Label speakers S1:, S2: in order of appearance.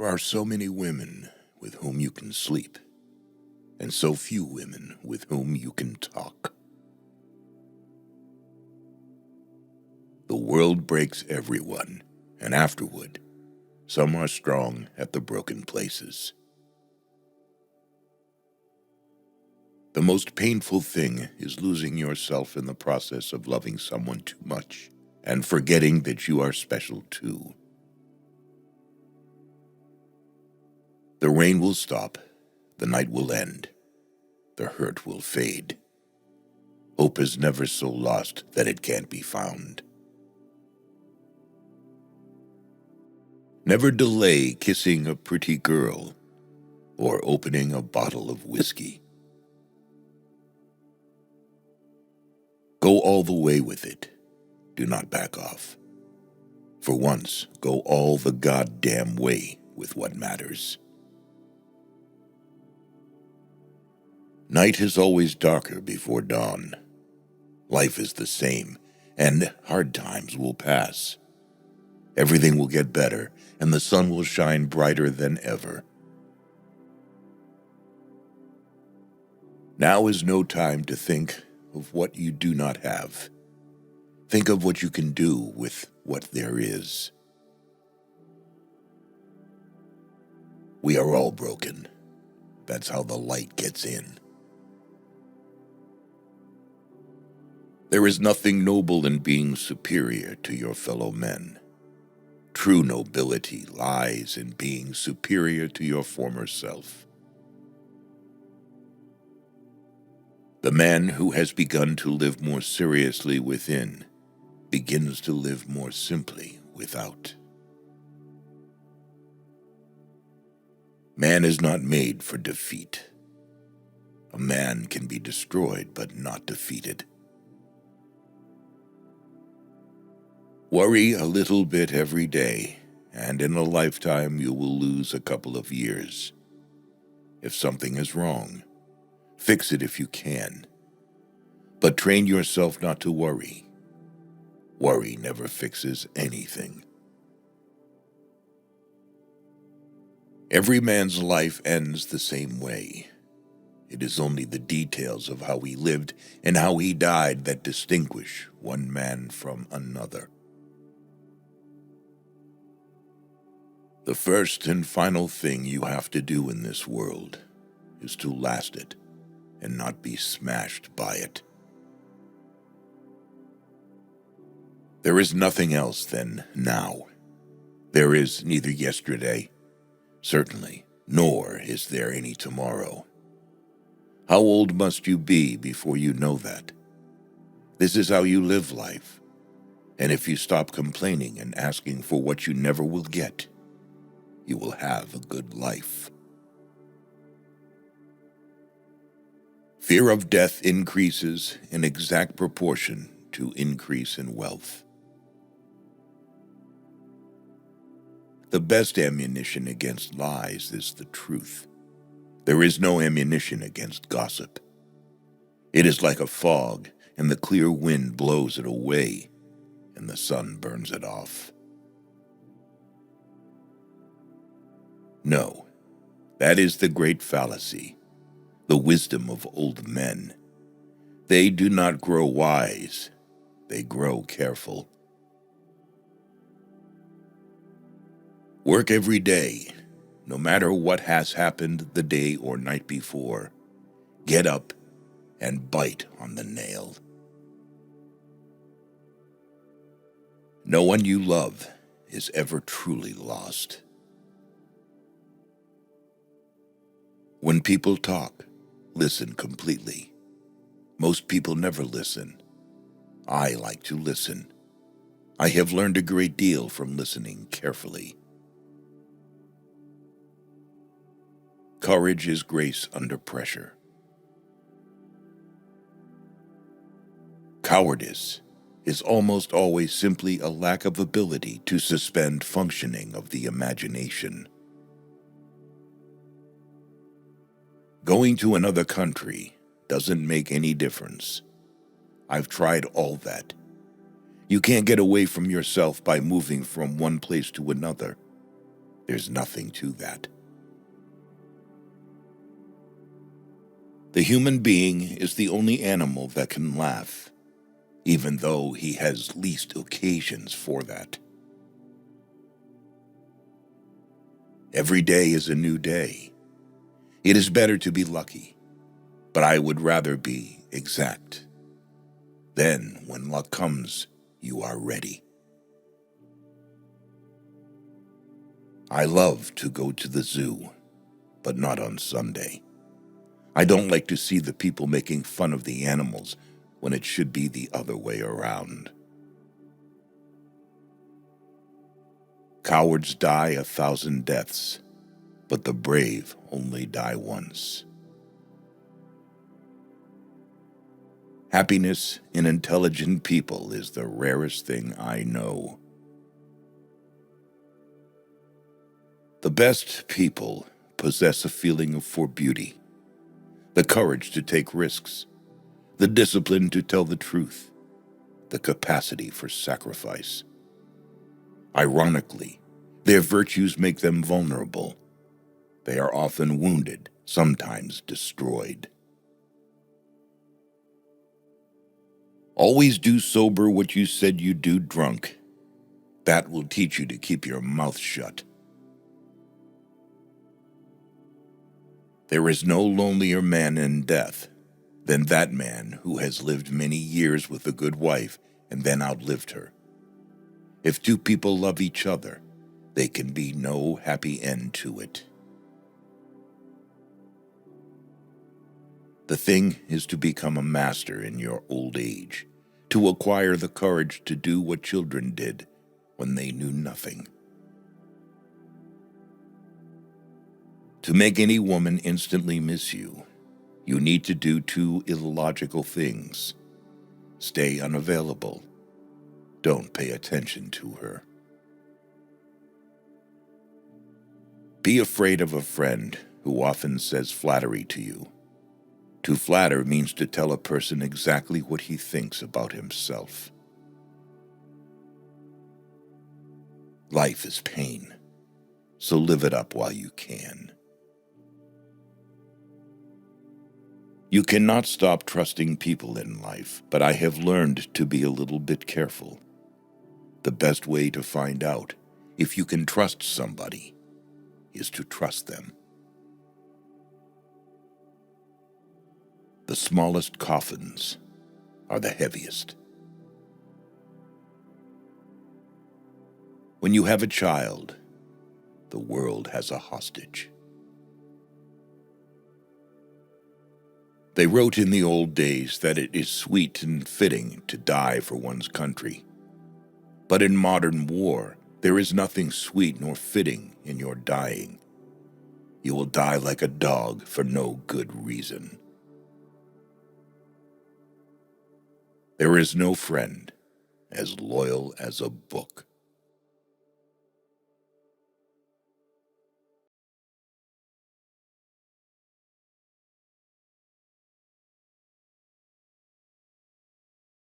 S1: There are so many women with whom you can sleep, and so few women with whom you can talk. The world breaks everyone, and afterward, some are strong at the broken places. The most painful thing is losing yourself in the process of loving someone too much and forgetting that you are special too. The rain will stop, the night will end, the hurt will fade. Hope is never so lost that it can't be found. Never delay kissing a pretty girl or opening a bottle of whiskey. Go all the way with it. Do not back off. For once, go all the goddamn way with what matters. Night is always darker before dawn. Life is the same, and hard times will pass. Everything will get better, and the sun will shine brighter than ever. Now is no time to think of what you do not have. Think of what you can do with what there is. We are all broken. That's how the light gets in. There is nothing noble in being superior to your fellow men. True nobility lies in being superior to your former self. The man who has begun to live more seriously within begins to live more simply without. Man is not made for defeat. A man can be destroyed but not defeated. Worry a little bit every day, and in a lifetime you will lose a couple of years. If something is wrong, fix it if you can. But train yourself not to worry. Worry never fixes anything. Every man's life ends the same way. It is only the details of how he lived and how he died that distinguish one man from another. The first and final thing you have to do in this world is to last it and not be smashed by it. There is nothing else than now. There is neither yesterday, certainly, nor is there any tomorrow. How old must you be before you know that? This is how you live life. And if you stop complaining and asking for what you never will get, you will have a good life. Fear of death increases in exact proportion to increase in wealth. The best ammunition against lies is the truth. There is no ammunition against gossip. It is like a fog, and the clear wind blows it away, and the sun burns it off. No, that is the great fallacy, the wisdom of old men. They do not grow wise, they grow careful. Work every day, no matter what has happened the day or night before. Get up and bite on the nail. No one you love is ever truly lost. When people talk, listen completely. Most people never listen. I like to listen. I have learned a great deal from listening carefully. Courage is grace under pressure. Cowardice is almost always simply a lack of ability to suspend functioning of the imagination. Going to another country doesn't make any difference. I've tried all that. You can't get away from yourself by moving from one place to another. There's nothing to that. The human being is the only animal that can laugh, even though he has least occasions for that. Every day is a new day. It is better to be lucky, but I would rather be exact. Then, when luck comes, you are ready. I love to go to the zoo, but not on Sunday. I don't like to see the people making fun of the animals when it should be the other way around. Cowards die 1,000 deaths, but the brave only die once. Happiness in intelligent people is the rarest thing I know. The best people possess a feeling for beauty, the courage to take risks, the discipline to tell the truth, the capacity for sacrifice. Ironically, their virtues make them vulnerable. They are often wounded, sometimes destroyed. Always do sober what you said you'd do drunk. That will teach you to keep your mouth shut. There is no lonelier man in death than that man who has lived many years with a good wife and then outlived her. If two people love each other, there can be no happy end to it. The thing is to become a master in your old age, to acquire the courage to do what children did when they knew nothing. To make any woman instantly miss you, you need to do two illogical things. Stay unavailable. Don't pay attention to her. Be afraid of a friend who often says flattery to you. To flatter means to tell a person exactly what he thinks about himself. Life is pain, so live it up while you can. You cannot stop trusting people in life, but I have learned to be a little bit careful. The best way to find out if you can trust somebody is to trust them. The smallest coffins are the heaviest. When you have a child, the world has a hostage. They wrote in the old days that it is sweet and fitting to die for one's country. But in modern war, there is nothing sweet nor fitting in your dying. You will die like a dog for no good reason. There is no friend as loyal as a book.